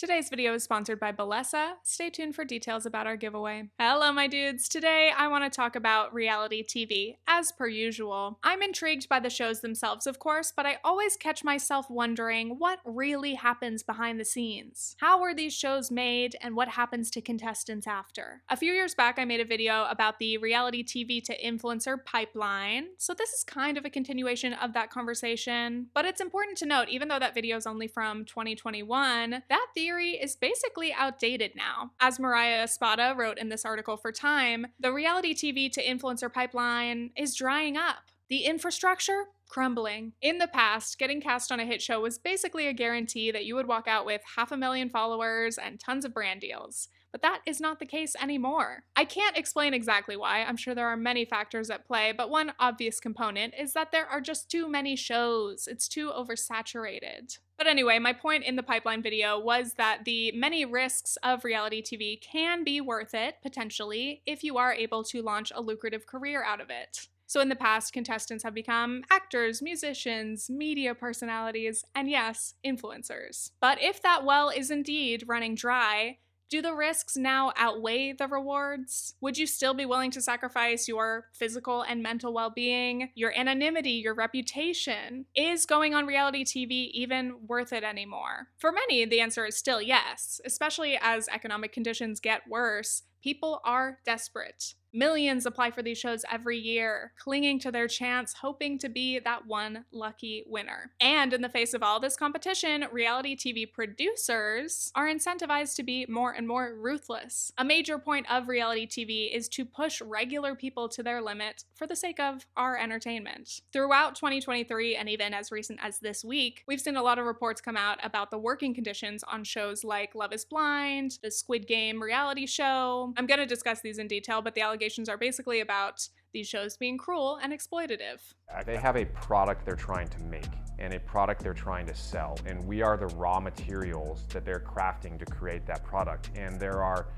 Today's video is sponsored by Bellesa. Stay tuned for details about our giveaway. Hello, my dudes. Today, I want to talk about reality TV, as per usual. I'm intrigued by the shows themselves, of course, but I always catch myself wondering what really happens behind the scenes. How were these shows made, and what happens to contestants after? A few years back, I made a video about the reality TV to influencer pipeline, so this is kind of a continuation of that conversation. But it's important to note, even though that video is only from 2021, that theory is basically outdated now. As Mariah Espada wrote in this article for Time, the reality TV to influencer pipeline is drying up. The infrastructure? Crumbling. In the past, getting cast on a hit show was basically a guarantee that you would walk out with 500,000 followers and tons of brand deals. But that is not the case anymore. I can't explain exactly why. I'm sure there are many factors at play, but one obvious component is that there are just too many shows. It's too oversaturated. But anyway, my point in the pipeline video was that the many risks of reality TV can be worth it, potentially, if you are able to launch a lucrative career out of it. So in the past, contestants have become actors, musicians, media personalities, and yes, influencers. But if that well is indeed running dry, do the risks now outweigh the rewards? Would you still be willing to sacrifice your physical and mental well-being, your anonymity, your reputation? Is going on reality TV even worth it anymore? For many, the answer is still yes, especially as economic conditions get worse. People are desperate. Millions apply for these shows every year, clinging to their chance, hoping to be that one lucky winner. And in the face of all this competition, reality TV producers are incentivized to be more and more ruthless. A major point of reality TV is to push regular people to their limit for the sake of our entertainment. Throughout 2023, and even as recent as this week, we've seen a lot of reports come out about the working conditions on shows like Love is Blind, the Squid Game reality show. I'm going to discuss these in detail, but the allegations are basically about these shows being cruel and exploitative. They have a product they're trying to make and a product they're trying to sell, and we are the raw materials that they're crafting to create that product. And there are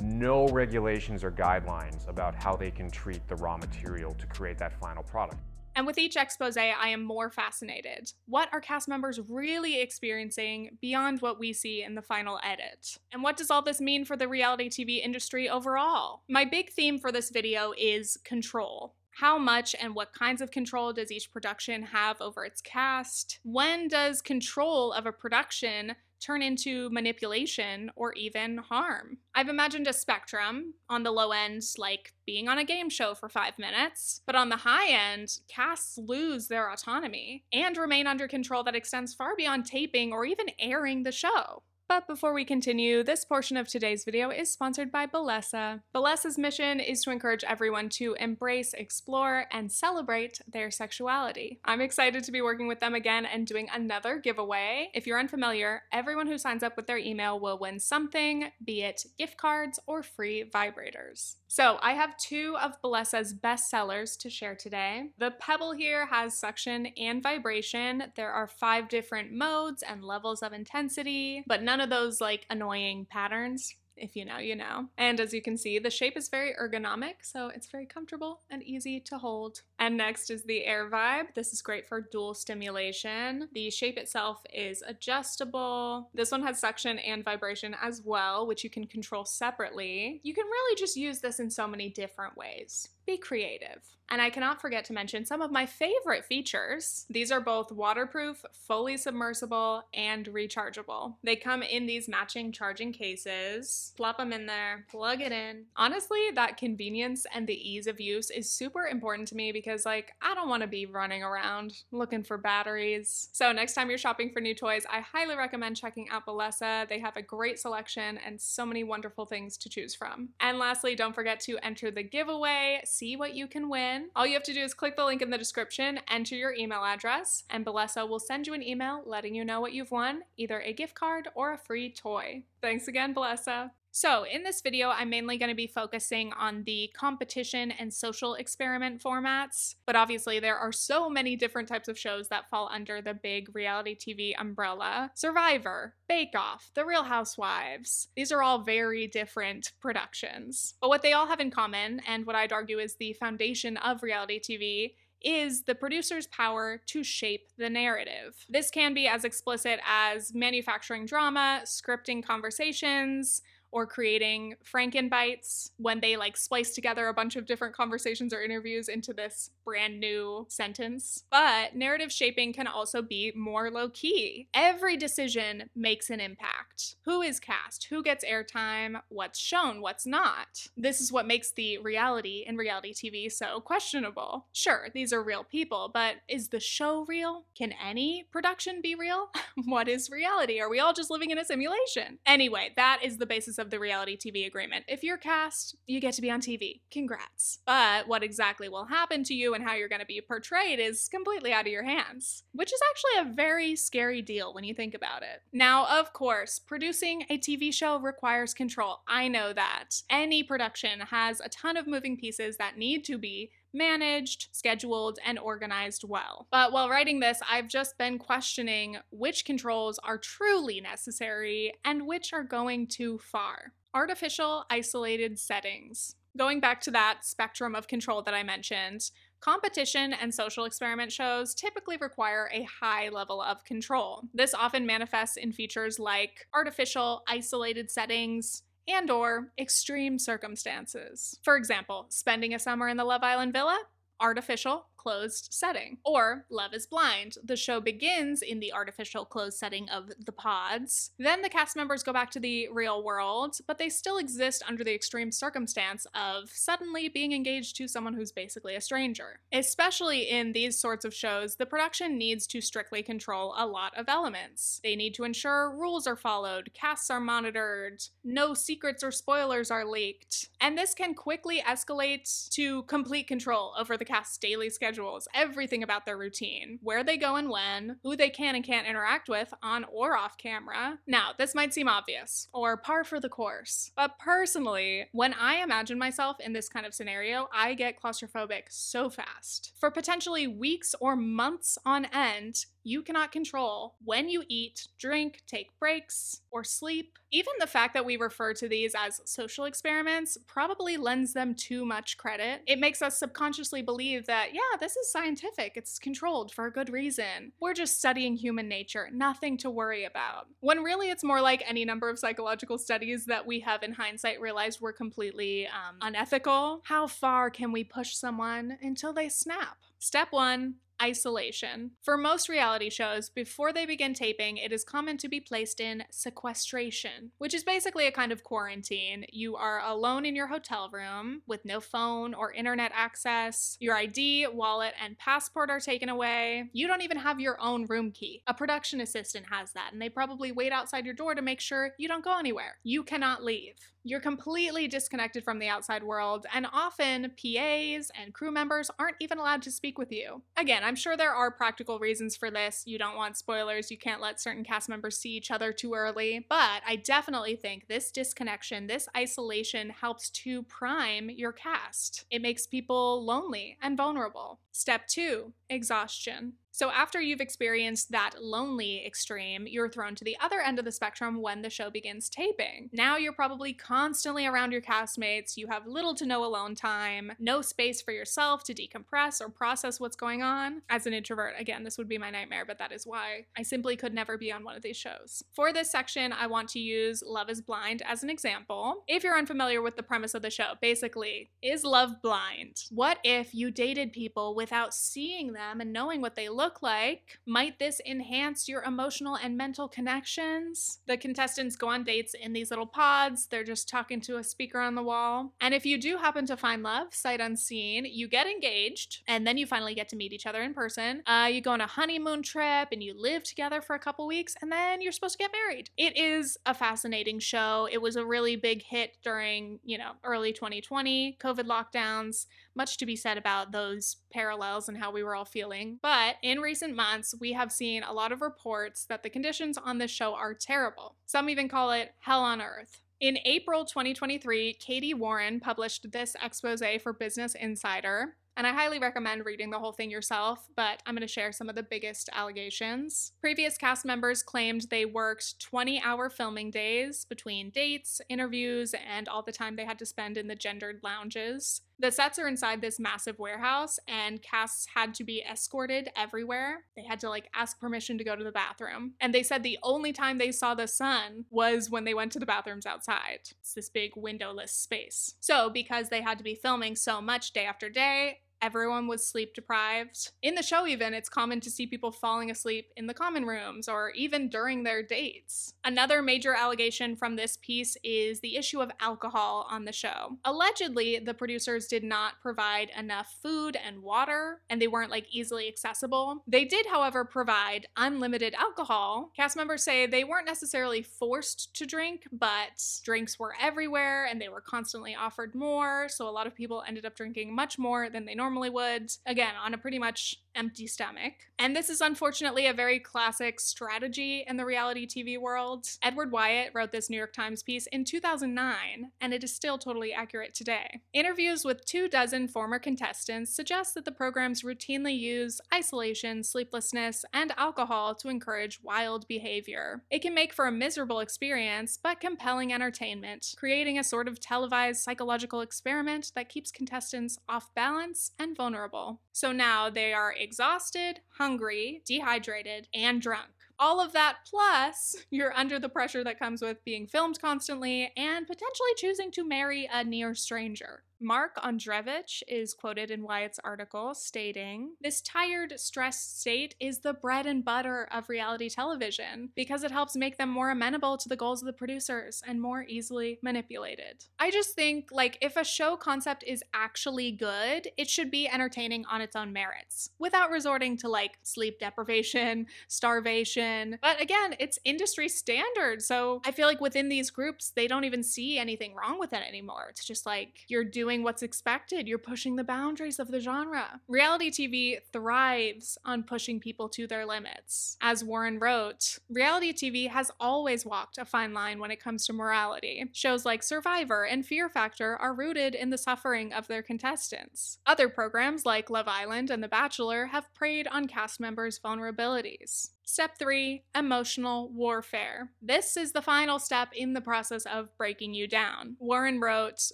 no regulations or guidelines about how they can treat the raw material to create that final product. And with each expose, I am more fascinated. What are cast members really experiencing beyond what we see in the final edit? And what does all this mean for the reality TV industry overall? My big theme for this video is control. How much and what kinds of control does each production have over its cast? When does control of a production turn into manipulation or even harm? I've imagined a spectrum. On the low end, like being on a game show for 5 minutes, but on the high end, casts lose their autonomy and remain under control that extends far beyond taping or even airing the show. But before we continue, this portion of today's video is sponsored by Bellesa. Bellesa's mission is to encourage everyone to embrace, explore, and celebrate their sexuality. I'm excited to be working with them again and doing another giveaway. If you're unfamiliar, everyone who signs up with their email will win something, be it gift cards or free vibrators. So I have 2 of Bellesa's best sellers to share today. The Pebble here has suction and vibration. There are 5 different modes and levels of intensity, but none of those like annoying patterns. If you know, you know. And as you can see, the shape is very ergonomic, so it's very comfortable and easy to hold. And next is the Air Vibe. This is great for dual stimulation. The shape itself is adjustable. This one has suction and vibration as well, which you can control separately. You can really just use this in so many different ways. Be creative. And I cannot forget to mention some of my favorite features. These are both waterproof, fully submersible, and rechargeable. They come in these matching charging cases. Plop them in there, plug it in. Honestly, that convenience and the ease of use is super important to me because I don't want to be running around looking for batteries. So next time you're shopping for new toys, I highly recommend checking out Bellesa. They have a great selection and so many wonderful things to choose from. And lastly, don't forget to enter the giveaway. See what you can win. All you have to do is click the link in the description, enter your email address, and Bellesa will send you an email letting you know what you've won, either a gift card or a free toy. Thanks again, Bellesa. So in this video, I'm mainly going to be focusing on the competition and social experiment formats, but obviously there are so many different types of shows that fall under the big reality TV umbrella. Survivor, Bake Off, The Real Housewives. These are all very different productions. But what they all have in common, and what I'd argue is the foundation of reality TV, is the producer's power to shape the narrative. This can be as explicit as manufacturing drama, scripting conversations, or creating Frankenbites when they like splice together a bunch of different conversations or interviews into this brand new sentence. But narrative shaping can also be more low-key. Every decision makes an impact. Who is cast? Who gets airtime? What's shown? What's not? This is what makes the reality in reality TV so questionable. Sure, these are real people, but is the show real? Can any production be real? What is reality? Are we all just living in a simulation? Anyway, that is the basis of the reality TV agreement. If you're cast, you get to be on TV. Congrats. But what exactly will happen to you and how you're going to be portrayed is completely out of your hands, which is actually a very scary deal when you think about it. Now, of course, producing a TV show requires control. I know that. Any production has a ton of moving pieces that need to be managed, scheduled, and organized well. But while writing this, I've just been questioning which controls are truly necessary and which are going too far. Artificial isolated settings. Going back to that spectrum of control that I mentioned, competition and social experiment shows typically require a high level of control. This often manifests in features like artificial isolated settings, and/or extreme circumstances. For example, spending a summer in the Love Island villa? Artificial, closed setting. Or Love is Blind. The show begins in the artificial closed setting of the pods. Then the cast members go back to the real world, but they still exist under the extreme circumstance of suddenly being engaged to someone who's basically a stranger. Especially in these sorts of shows, the production needs to strictly control a lot of elements. They need to ensure rules are followed, casts are monitored, no secrets or spoilers are leaked. And this can quickly escalate to complete control over the cast's daily schedules, everything about their routine, where they go and when, who they can and can't interact with on or off camera. Now, this might seem obvious, or par for the course, but personally, when I imagine myself in this kind of scenario, I get claustrophobic so fast. For potentially weeks or months on end, you cannot control when you eat, drink, take breaks, or sleep. Even the fact that we refer to these as social experiments probably lends them too much credit. It makes us subconsciously believe that, yeah, this is scientific, it's controlled for a good reason. We're just studying human nature, nothing to worry about. When really it's more like any number of psychological studies that we have in hindsight realized were completely unethical. How far can we push someone until they snap? Step 1. Isolation. For most reality shows, before they begin taping, it is common to be placed in sequestration, which is basically a kind of quarantine. You are alone in your hotel room with no phone or internet access. Your ID, wallet, and passport are taken away. You don't even have your own room key. A production assistant has that, and they probably wait outside your door to make sure you don't go anywhere. You cannot leave. You're completely disconnected from the outside world, and often PAs and crew members aren't even allowed to speak with you. Again, I'm sure there are practical reasons for this. You don't want spoilers, you can't let certain cast members see each other too early, but I definitely think this disconnection, this isolation helps to prime your cast. It makes people lonely and vulnerable. Step 2, exhaustion. So after you've experienced that lonely extreme, you're thrown to the other end of the spectrum when the show begins taping. Now you're probably constantly around your castmates, you have little to no alone time, no space for yourself to decompress or process what's going on. As an introvert, again, this would be my nightmare, but that is why I simply could never be on one of these shows. For this section, I want to use Love is Blind as an example. If you're unfamiliar with the premise of the show, basically, is love blind? What if you dated people without seeing them and knowing what they look like? Might this enhance your emotional and mental connections? The contestants go on dates in these little pods. They're just talking to a speaker on the wall. And if you do happen to find love, sight unseen, you get engaged, and then you finally get to meet each other in person. You go on a honeymoon trip, and you live together for a couple weeks, and then you're supposed to get married. It is a fascinating show. It was a really big hit during, early 2020, COVID lockdowns. Much to be said about those parallels and how we were all feeling. But in recent months, we have seen a lot of reports that the conditions on this show are terrible. Some even call it hell on earth. In April 2023, Katie Warren published this expose for Business Insider. And I highly recommend reading the whole thing yourself, but I'm going to share some of the biggest allegations. Previous cast members claimed they worked 20-hour filming days between dates, interviews, and all the time they had to spend in the gendered lounges. The sets are inside this massive warehouse, and casts had to be escorted everywhere. They had to like ask permission to go to the bathroom. And they said the only time they saw the sun was when they went to the bathrooms outside. It's this big windowless space. So because they had to be filming so much day after day, everyone was sleep deprived. In the show even, it's common to see people falling asleep in the common rooms or even during their dates. Another major allegation from this piece is the issue of alcohol on the show. Allegedly, the producers did not provide enough food and water, and they weren't like easily accessible. They did, however, provide unlimited alcohol. Cast members say they weren't necessarily forced to drink, but drinks were everywhere and they were constantly offered more, so a lot of people ended up drinking much more than they normally would, again, on a pretty much empty stomach. And this is unfortunately a very classic strategy in the reality TV world. Edward Wyatt wrote this New York Times piece in 2009, and it is still totally accurate today. Interviews with 24 former contestants suggest that the programs routinely use isolation, sleeplessness, and alcohol to encourage wild behavior. It can make for a miserable experience, but compelling entertainment, creating a sort of televised psychological experiment that keeps contestants off balance and vulnerable. So now they are exhausted, hungry, dehydrated, and drunk. All of that plus you're under the pressure that comes with being filmed constantly and potentially choosing to marry a near stranger. Mark Andrevich is quoted in Wyatt's article stating, "This tired, stressed state is the bread and butter of reality television because it helps make them more amenable to the goals of the producers and more easily manipulated." I just think, like, if a show concept is actually good, it should be entertaining on its own merits without resorting to like sleep deprivation, starvation. But again, it's industry standard. So I feel like within these groups, they don't even see anything wrong with it anymore. It's just like you're doing what's expected. You're pushing the boundaries of the genre. Reality TV thrives on pushing people to their limits. As Warren wrote, reality TV has always walked a fine line when it comes to morality. Shows like Survivor and Fear Factor are rooted in the suffering of their contestants. Other programs like Love Island and The Bachelor have preyed on cast members' vulnerabilities. Step 3, emotional warfare. This is the final step in the process of breaking you down. Warren wrote,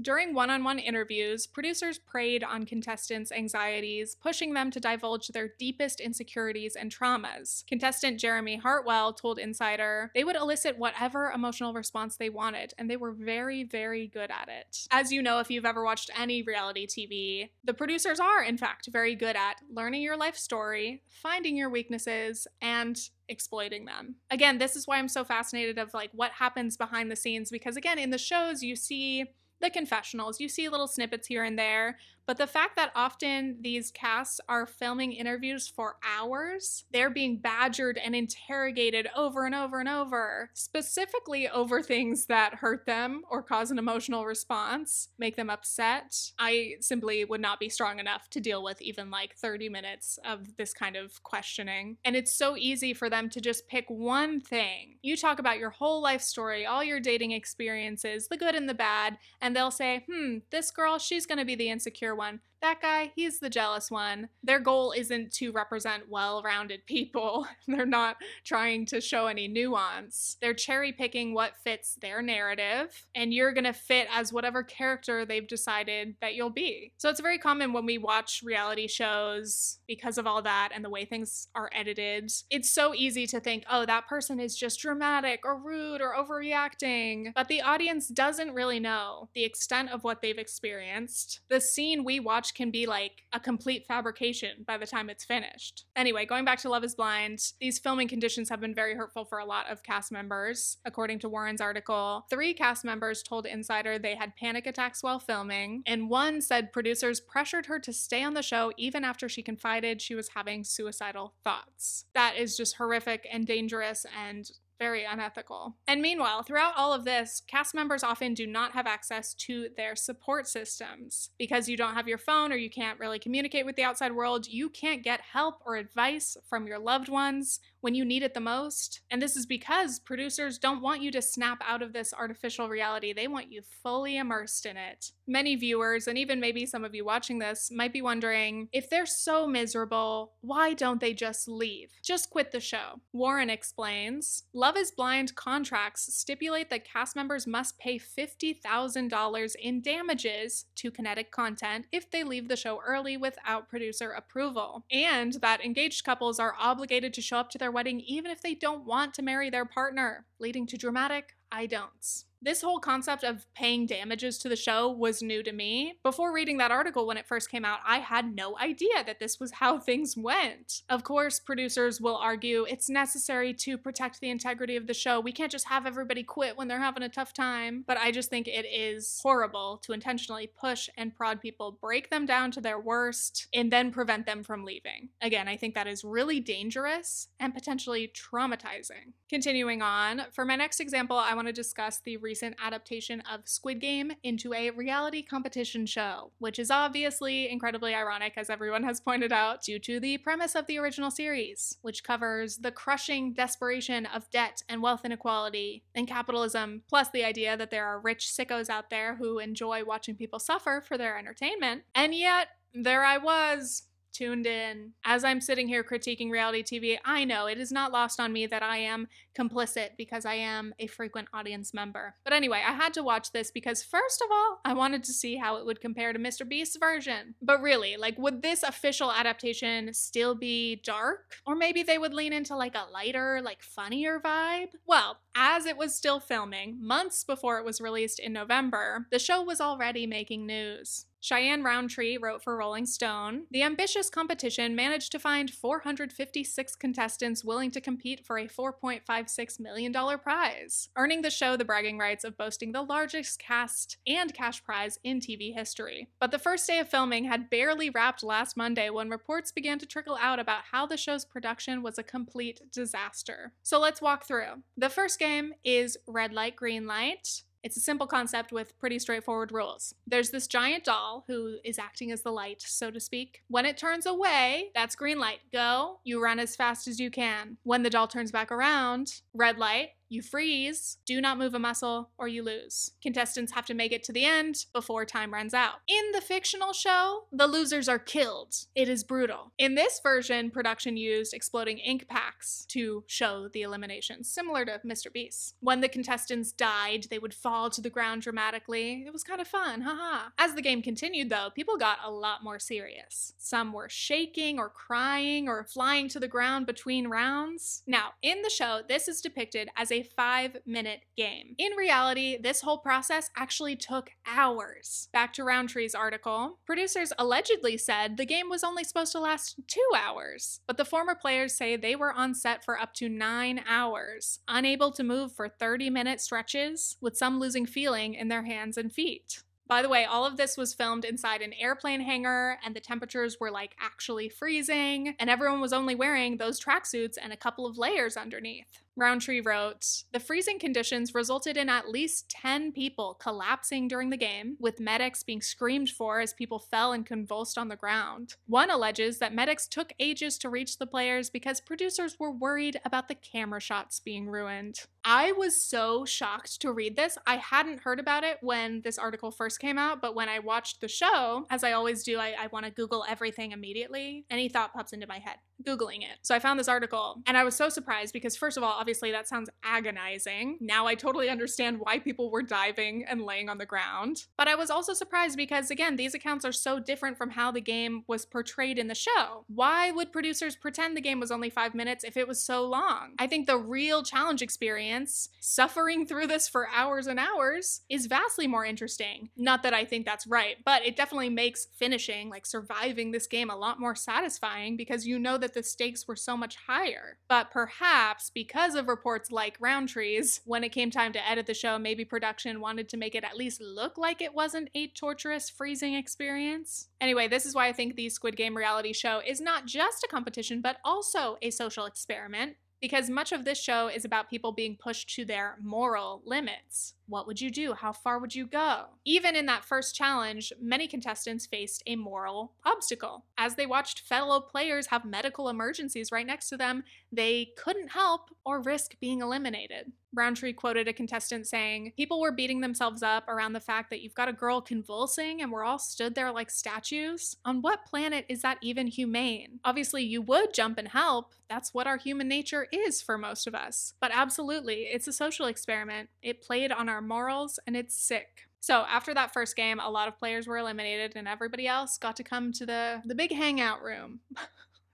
during one-on-one interviews, producers preyed on contestants' anxieties, pushing them to divulge their deepest insecurities and traumas. Contestant Jeremy Hartwell told Insider, they would elicit whatever emotional response they wanted, and they were very, very good at it. As you know, if you've ever watched any reality TV, the producers are, in fact, very good at learning your life story, finding your weaknesses, and exploiting them. Again, this is why I'm so fascinated of like what happens behind the scenes, because again, in the shows you see the confessionals, you see little snippets here and there, but the fact that often these casts are filming interviews for hours, they're being badgered and interrogated over and over and over, specifically over things that hurt them or cause an emotional response, make them upset. I simply would not be strong enough to deal with even like 30 minutes of this kind of questioning. And it's so easy for them to just pick one thing. You talk about your whole life story, all your dating experiences, the good and the bad, and they'll say, this girl, she's gonna be the insecure one. That guy, he's the jealous one. Their goal isn't to represent well-rounded people. They're not trying to show any nuance. They're cherry picking what fits their narrative, and you're gonna fit as whatever character they've decided that you'll be. So it's very common when we watch reality shows, because of all that and the way things are edited, it's so easy to think, oh, that person is just dramatic or rude or overreacting. But the audience doesn't really know the extent of what they've experienced. The scene we watch can be like a complete fabrication by the time it's finished. Anyway, going back to Love is Blind, these filming conditions have been very hurtful for a lot of cast members. According to Warren's article, 3 cast members told Insider they had panic attacks while filming, and one said producers pressured her to stay on the show even after she confided she was having suicidal thoughts. That is just horrific and dangerous and very unethical. And meanwhile, throughout all of this, cast members often do not have access to their support systems. Because you don't have your phone or you can't really communicate with the outside world, you can't get help or advice from your loved ones when you need it the most. And this is because producers don't want you to snap out of this artificial reality. They want you fully immersed in it. Many viewers, and even maybe some of you watching this, might be wondering, if they're so miserable, why don't they just leave? Just quit the show. Warren explains, Love is Blind contracts stipulate that cast members must pay $50,000 in damages to Kinetic Content if they leave the show early without producer approval, and that engaged couples are obligated to show up to their wedding even if they don't want to marry their partner, leading to dramatic I don'ts. This whole concept of paying damages to the show was new to me. Before reading that article when it first came out, I had no idea that this was how things went. Of course, producers will argue it's necessary to protect the integrity of the show. We can't just have everybody quit when they're having a tough time. But I just think it is horrible to intentionally push and prod people, break them down to their worst, and then prevent them from leaving. Again, I think that is really dangerous and potentially traumatizing. Continuing on, for my next example, I want to discuss the recent adaptation of Squid Game into a reality competition show, which is obviously incredibly ironic, as everyone has pointed out, due to the premise of the original series, which covers the crushing desperation of debt and wealth inequality and capitalism, plus the idea that there are rich sickos out there who enjoy watching people suffer for their entertainment. And yet, there I was, tuned in. As I'm sitting here critiquing reality TV, I know it is not lost on me that I am complicit because I am a frequent audience member. But anyway, I had to watch this because first of all, I wanted to see how it would compare to Mr. Beast's version. But really, like, would this official adaptation still be dark? Or maybe they would lean into like a lighter, like funnier vibe? Well, as it was still filming, months before it was released in November, the show was already making news. Cheyenne Roundtree wrote for Rolling Stone, "The ambitious competition managed to find 456 contestants willing to compete for a $4.56 million prize, earning the show the bragging rights of boasting the largest cast and cash prize in TV history. But the first day of filming had barely wrapped last Monday when reports began to trickle out about how the show's production was a complete disaster. So let's walk through. The first game is red light, green light. It's a simple concept with pretty straightforward rules. There's this giant doll who is acting as the light, so to speak. When it turns away, that's green light. Go. You run as fast as you can. When the doll turns back around, red light. You freeze, do not move a muscle, or you lose. Contestants have to make it to the end before time runs out. In the fictional show, the losers are killed. It is brutal. In this version, production used exploding ink packs to show the elimination, similar to Mr. Beast. When the contestants died, they would fall to the ground dramatically. It was kind of fun, haha. As the game continued, though, people got a lot more serious. Some were shaking or crying or flying to the ground between rounds. Now, in the show, this is depicted as a 5-minute game. In reality, this whole process actually took hours. Back to Roundtree's article, producers allegedly said the game was only supposed to last 2 hours, but the former players say they were on set for up to 9 hours, unable to move for 30-minute stretches, with some losing feeling in their hands and feet. By the way, all of this was filmed inside an airplane hangar, and the temperatures were like actually freezing, and everyone was only wearing those tracksuits and a couple of layers underneath. Roundtree wrote, "The freezing conditions resulted in at least 10 people collapsing during the game, with medics being screamed for as people fell and convulsed on the ground. One alleges that medics took ages to reach the players because producers were worried about the camera shots being ruined." I was so shocked to read this. I hadn't heard about it when this article first came out, but when I watched the show, as I always do, I want to Google everything immediately. Any thought pops into my head, Googling it. So I found this article, and I was so surprised because, first of all, obviously that sounds agonizing. Now I totally understand why people were diving and laying on the ground. But I was also surprised because, again, these accounts are so different from how the game was portrayed in the show. Why would producers pretend the game was only 5 minutes if it was so long? I think the real challenge experience, suffering through this for hours and hours, is vastly more interesting. Not that I think that's right, but it definitely makes finishing, like surviving this game, a lot more satisfying because you know that the stakes were so much higher. But perhaps because of reports like Roundtree's, when it came time to edit the show, maybe production wanted to make it at least look like it wasn't a torturous, freezing experience. Anyway, this is why I think the Squid Game reality show is not just a competition, but also a social experiment. because much of this show is about people being pushed to their moral limits. What would you do? How far would you go? Even in that first challenge, many contestants faced a moral obstacle. As they watched fellow players have medical emergencies right next to them, they couldn't help or risk being eliminated. Roundtree quoted a contestant saying, "People were beating themselves up around the fact that you've got a girl convulsing and we're all stood there like statues. On what planet is that even humane? Obviously, you would jump and help. That's what our human nature is for most of us. But absolutely, it's a social experiment. It played on our morals and it's sick." So after that first game, a lot of players were eliminated and everybody else got to come to the big hangout room.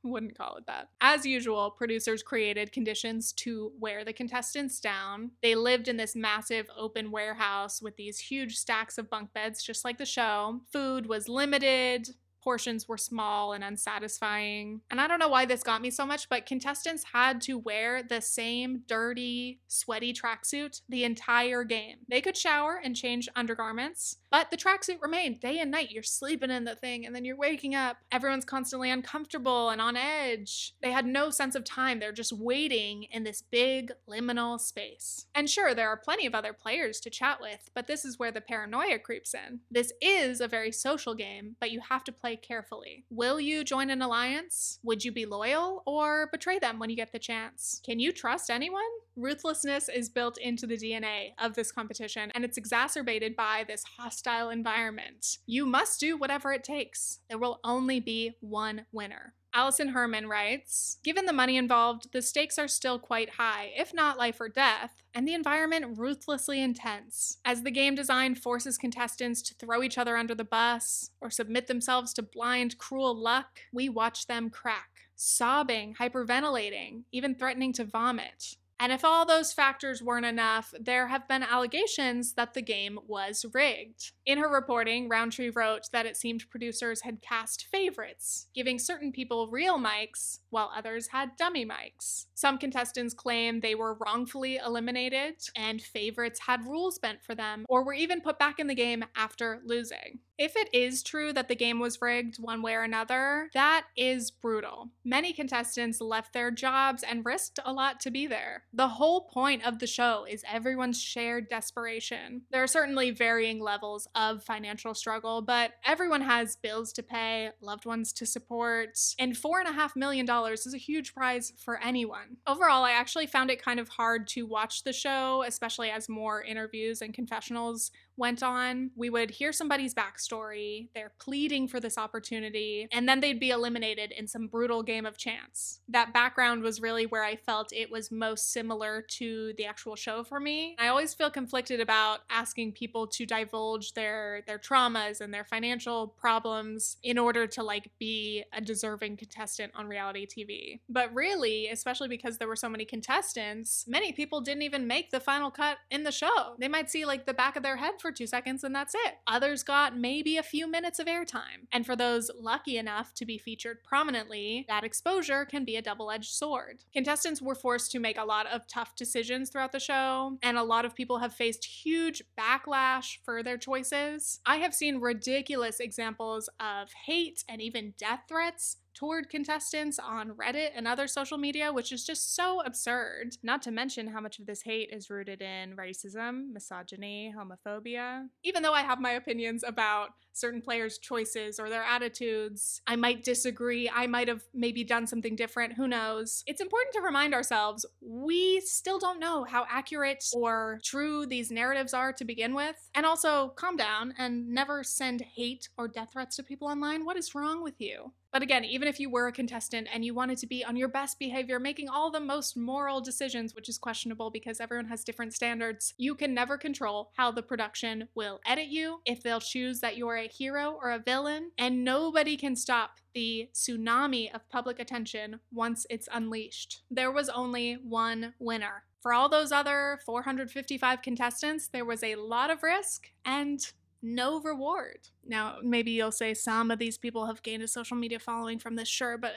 Wouldn't call it that. As usual, producers created conditions to wear the contestants down. They lived in this massive open warehouse with these huge stacks of bunk beds, just like the show. Food was limited. Portions were small and unsatisfying. And I don't know why this got me so much, but contestants had to wear the same dirty, sweaty tracksuit the entire game. They could shower and change undergarments, but the tracksuit remained day and night. You're sleeping in the thing and then you're waking up. Everyone's constantly uncomfortable and on edge. They had no sense of time. They're just waiting in this big liminal space. And sure, there are plenty of other players to chat with, but this is where the paranoia creeps in. This is a very social game, but you have to play carefully. Will you join an alliance? Would you be loyal or betray them when you get the chance? Can you trust anyone? Ruthlessness is built into the DNA of this competition, and it's exacerbated by this hostile environment. You must do whatever it takes. There will only be one winner. Allison Herman writes, "Given the money involved, the stakes are still quite high, if not life or death, and the environment ruthlessly intense. As the game design forces contestants to throw each other under the bus or submit themselves to blind, cruel luck, we watch them crack, sobbing, hyperventilating, even threatening to vomit. And if all those factors weren't enough, there have been allegations that the game was rigged." In her reporting, Roundtree wrote that it seemed producers had cast favorites, giving certain people real mics while others had dummy mics. Some contestants claim they were wrongfully eliminated and favorites had rules bent for them or were even put back in the game after losing. If it is true that the game was rigged one way or another, that is brutal. Many contestants left their jobs and risked a lot to be there. The whole point of the show is everyone's shared desperation. There are certainly varying levels of financial struggle, but everyone has bills to pay, loved ones to support, and $4.5 million is a huge prize for anyone. Overall, I actually found it kind of hard to watch the show, especially as more interviews and confessionals went on. We would hear somebody's backstory, they're pleading for this opportunity, and then they'd be eliminated in some brutal game of chance. That background was really where I felt it was most similar to the actual show for me. I always feel conflicted about asking people to divulge their traumas and their financial problems in order to be a deserving contestant on reality TV. But really, especially because there were so many contestants, many people didn't even make the final cut in the show. They might see the back of their head for 2 seconds and that's it. Others got maybe a few minutes of airtime. And for those lucky enough to be featured prominently, that exposure can be a double-edged sword. Contestants were forced to make a lot of tough decisions throughout the show, and a lot of people have faced huge backlash for their choices. I have seen ridiculous examples of hate and even death threats toward contestants on Reddit and other social media, which is just so absurd. Not to mention how much of this hate is rooted in racism, misogyny, homophobia. Even though I have my opinions about certain players' choices or their attitudes, I might disagree, I might have maybe done something different, who knows. It's important to remind ourselves we still don't know how accurate or true these narratives are to begin with. And also, calm down and never send hate or death threats to people online. What is wrong with you? But again, even if you were a contestant and you wanted to be on your best behavior, making all the most moral decisions, which is questionable because everyone has different standards, you can never control how the production will edit you, if they'll choose that you're a hero or a villain, and nobody can stop the tsunami of public attention once it's unleashed. There was only one winner. For all those other 455 contestants, there was a lot of risk and no reward. Now, maybe you'll say some of these people have gained a social media following from this, sure, but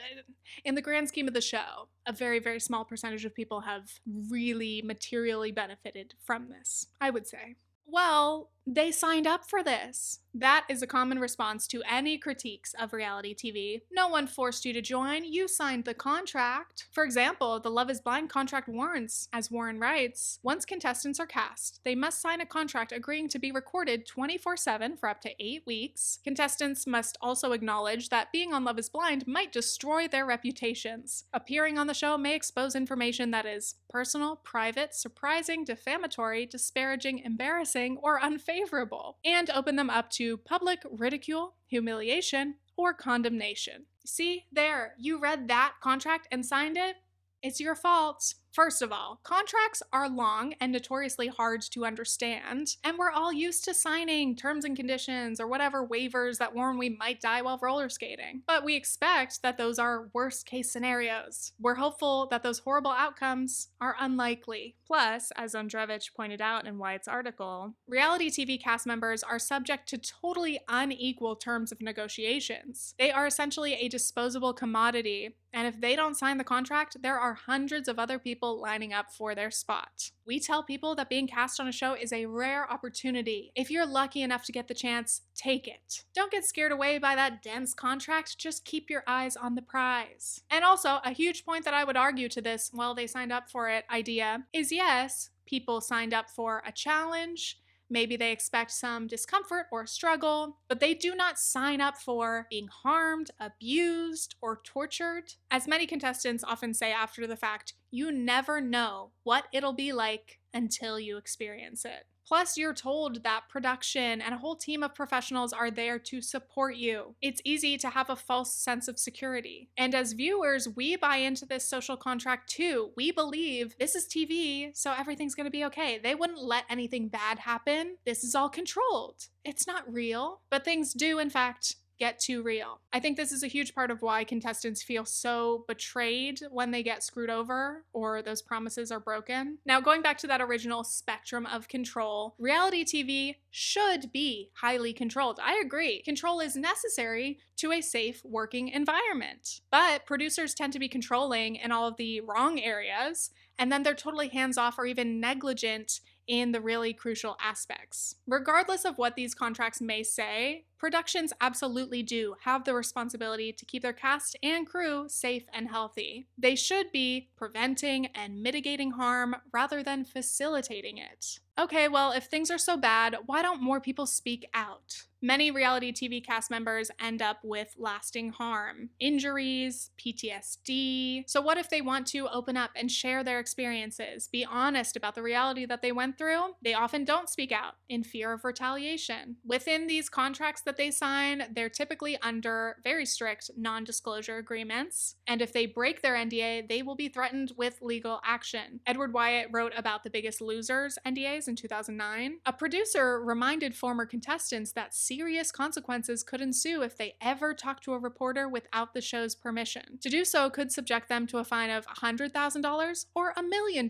in the grand scheme of the show, a very, very small percentage of people have really materially benefited from this, I would say. Well, They signed up for this. That is a common response to any critiques of reality TV. No one forced you to join, you signed the contract. For example, the Love is Blind contract warns, as Warren writes, once contestants are cast, they must sign a contract agreeing to be recorded 24/7 for up to 8 weeks. Contestants must also acknowledge that being on Love is Blind might destroy their reputations. Appearing on the show may expose information that is personal, private, surprising, defamatory, disparaging, embarrassing, or unfavorable, and open them up to public ridicule, humiliation, or condemnation. See, there, you read that contract and signed it. It's your fault. First of all, contracts are long and notoriously hard to understand, and we're all used to signing terms and conditions or whatever waivers that warn we might die while roller skating. But we expect that those are worst case scenarios. We're hopeful that those horrible outcomes are unlikely. Plus, as Ondrevich pointed out in Wyatt's article, reality TV cast members are subject to totally unequal terms of negotiations. They are essentially a disposable commodity, and if they don't sign the contract, there are hundreds of other people lining up for their spot. We tell people that being cast on a show is a rare opportunity. If you're lucky enough to get the chance, take it. Don't get scared away by that dense contract, just keep your eyes on the prize. And also, a huge point that I would argue to this, well, they signed up for it idea, is yes, people signed up for a challenge. Maybe they expect some discomfort or struggle, but they do not sign up for being harmed, abused, or tortured. As many contestants often say after the fact, you never know what it'll be like until you experience it. Plus, you're told that production and a whole team of professionals are there to support you. It's easy to have a false sense of security. And as viewers, we buy into this social contract too. We believe this is TV, so everything's gonna be okay. They wouldn't let anything bad happen. This is all controlled. It's not real, but things do, in fact, get too real. I think this is a huge part of why contestants feel so betrayed when they get screwed over or those promises are broken. Now, going back to that original spectrum of control, reality TV should be highly controlled. I agree. Control is necessary to a safe working environment. But producers tend to be controlling in all of the wrong areas, and then they're totally hands-off or even negligent in the really crucial aspects. Regardless of what these contracts may say, productions absolutely do have the responsibility to keep their cast and crew safe and healthy. They should be preventing and mitigating harm rather than facilitating it. Okay, well, if things are so bad, why don't more people speak out? Many reality TV cast members end up with lasting harm, injuries, PTSD. So what if they want to open up and share their experiences, be honest about the reality that they went through? They often don't speak out in fear of retaliation. Within these contracts that they sign, they're typically under very strict non-disclosure agreements. And if they break their NDA, they will be threatened with legal action. Edward Wyatt wrote about The Biggest Losers NDAs in 2009. A producer reminded former contestants that serious consequences could ensue if they ever talked to a reporter without the show's permission. To do so could subject them to a fine of $100,000 or $1 million,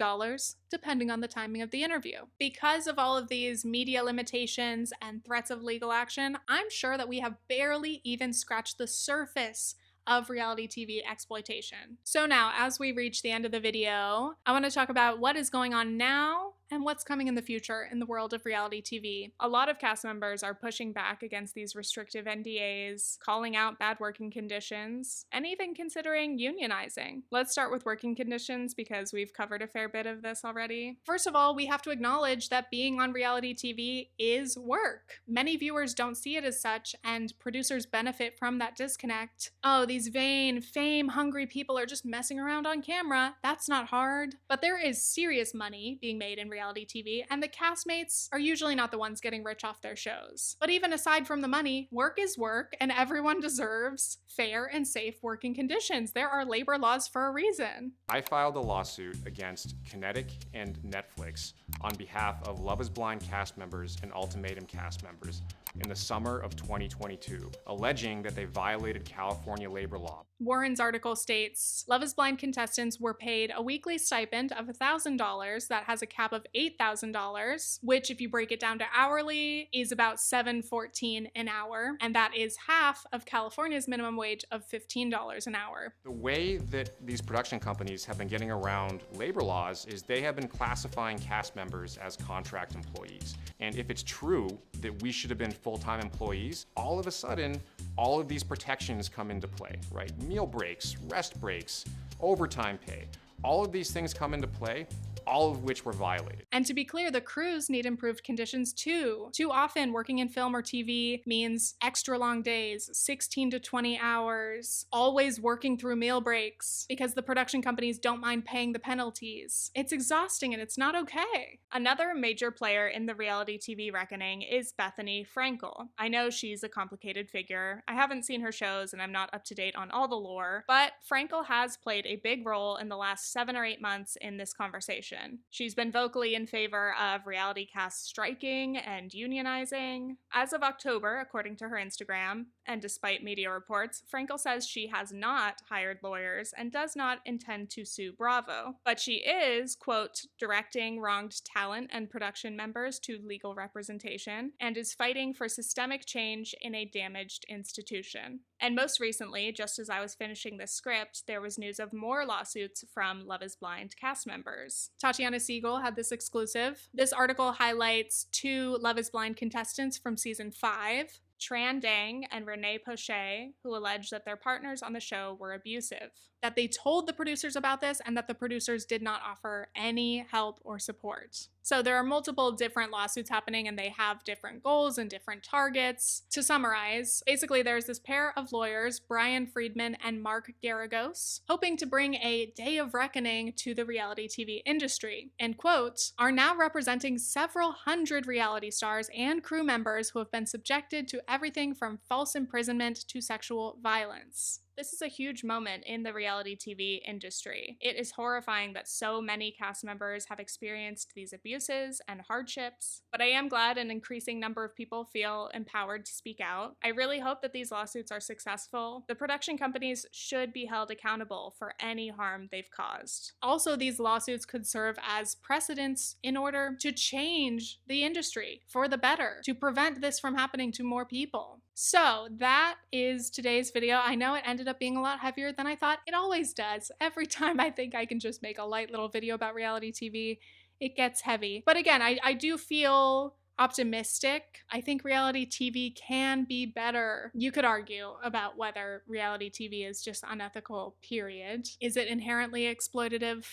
depending on the timing of the interview. Because of all of these media limitations and threats of legal action, I'm sure that we have barely even scratched the surface of reality TV exploitation. So now, as we reach the end of the video, I want to talk about what is going on now and what's coming in the future in the world of reality TV. A lot of cast members are pushing back against these restrictive NDAs, calling out bad working conditions, and even considering unionizing. Let's start with working conditions because we've covered a fair bit of this already. First of all, we have to acknowledge that being on reality TV is work. Many viewers don't see it as such, and producers benefit from that disconnect. Oh, these vain, fame-hungry people are just messing around on camera. That's not hard. But there is serious money being made in reality TV, and the castmates are usually not the ones getting rich off their shows. But even aside from the money, work is work, and everyone deserves fair and safe working conditions. There are labor laws for a reason. I filed a lawsuit against Kinetic and Netflix on behalf of Love is Blind cast members and Ultimatum cast members in the summer of 2022, alleging that they violated California labor law. Warren's article states, Love is Blind contestants were paid a weekly stipend of $1,000 that has a cap of $8,000, which if you break it down to hourly is about $7.14 an hour, and that is half of California's minimum wage of $15 an hour. The way that these production companies have been getting around labor laws is they have been classifying cast members as contract employees. And if it's true that we should have been full-time employees, all of a sudden, all of these protections come into play, right? Meal breaks, rest breaks, overtime pay, all of these things come into play, all of which were violated. And to be clear, the crews need improved conditions too. Too often, working in film or TV means extra long days, 16 to 20 hours, always working through meal breaks because the production companies don't mind paying the penalties. It's exhausting and it's not okay. Another major player in the reality TV reckoning is Bethany Frankel. I know she's a complicated figure. I haven't seen her shows and I'm not up to date on all the lore, but Frankel has played a big role in the last 7 or 8 months in this conversation. She's been vocally in favor of reality casts striking and unionizing. As of October, according to her Instagram, and despite media reports, Frankel says she has not hired lawyers and does not intend to sue Bravo. But she is, quote, directing wronged talent and production members to legal representation and is fighting for systemic change in a damaged institution. And most recently, just as I was finishing this script, there was news of more lawsuits from Love is Blind cast members. Tatiana Siegel had this exclusive. This article highlights 2 Love is Blind contestants from season 5, Tran Dang and Renee Poche, who allege that their partners on the show were abusive, that they told the producers about this and that the producers did not offer any help or support. So there are multiple different lawsuits happening and they have different goals and different targets. To summarize, basically there's this pair of lawyers, Brian Friedman and Mark Garagos, hoping to bring a day of reckoning to the reality TV industry, and quote, are now representing several hundred reality stars and crew members who have been subjected to everything from false imprisonment to sexual violence. This is a huge moment in the reality TV industry. It is horrifying that so many cast members have experienced these abuses and hardships, but I am glad an increasing number of people feel empowered to speak out. I really hope that these lawsuits are successful. The production companies should be held accountable for any harm they've caused. Also, these lawsuits could serve as precedents in order to change the industry for the better, to prevent this from happening to more people. So that is today's video. I know it ended up being a lot heavier than I thought. It always does. Every time I think I can just make a light little video about reality TV, it gets heavy. But again, I do feel optimistic. I think reality TV can be better. You could argue about whether reality TV is just unethical, period. Is it inherently exploitative?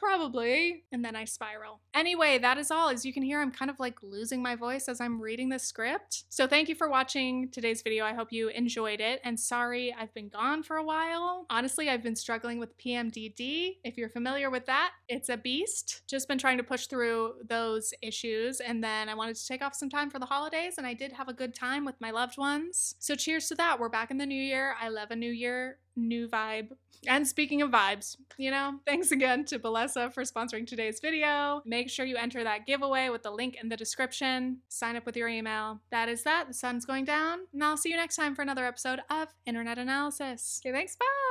Probably. And then I spiral. Anyway, that is all. As you can hear, I'm kind of like losing my voice as I'm reading the script. So thank you for watching today's video. I hope you enjoyed it. And sorry, I've been gone for a while. Honestly, I've been struggling with PMDD. If you're familiar with that, it's a beast. Just been trying to push through those issues. And then I wanted to take off some time for the holidays, and I did have a good time with my loved ones. So cheers to that. We're back in the new year. I love a new year, new vibe. And speaking of vibes, thanks again to Balesa for sponsoring today's video. Make sure you enter that giveaway with the link in the description. Sign up with your email. That is that. The sun's going down, and I'll see you next time for another episode of Internet Analysis. Okay, thanks. Bye.